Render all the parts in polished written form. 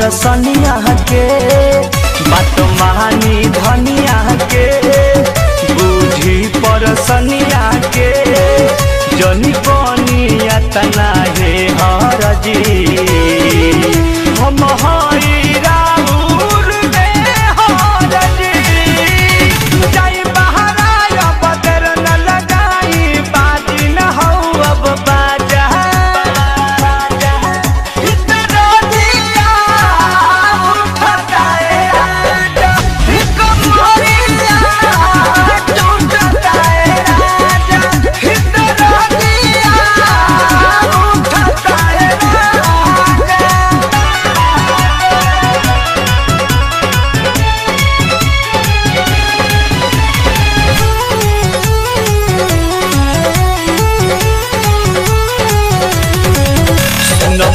परसनिया के बात महानी धनिया के बूझी परसनिया के जनी बनिया तना हे हरजी हम हई राउर में हरजी जाई बहराया बदर न लगाई बाजी न हो अब बाजा इतना दिया उठताए राजा कमरिया टूटताए राजा इतना दिया उठताए राजा।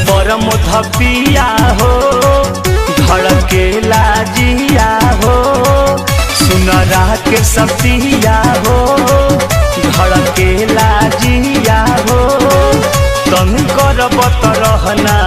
परम धपिया हो धड़के लाजिया हो सुनरा के सपिया हो धड़के लाजिया हो तन करब त रहना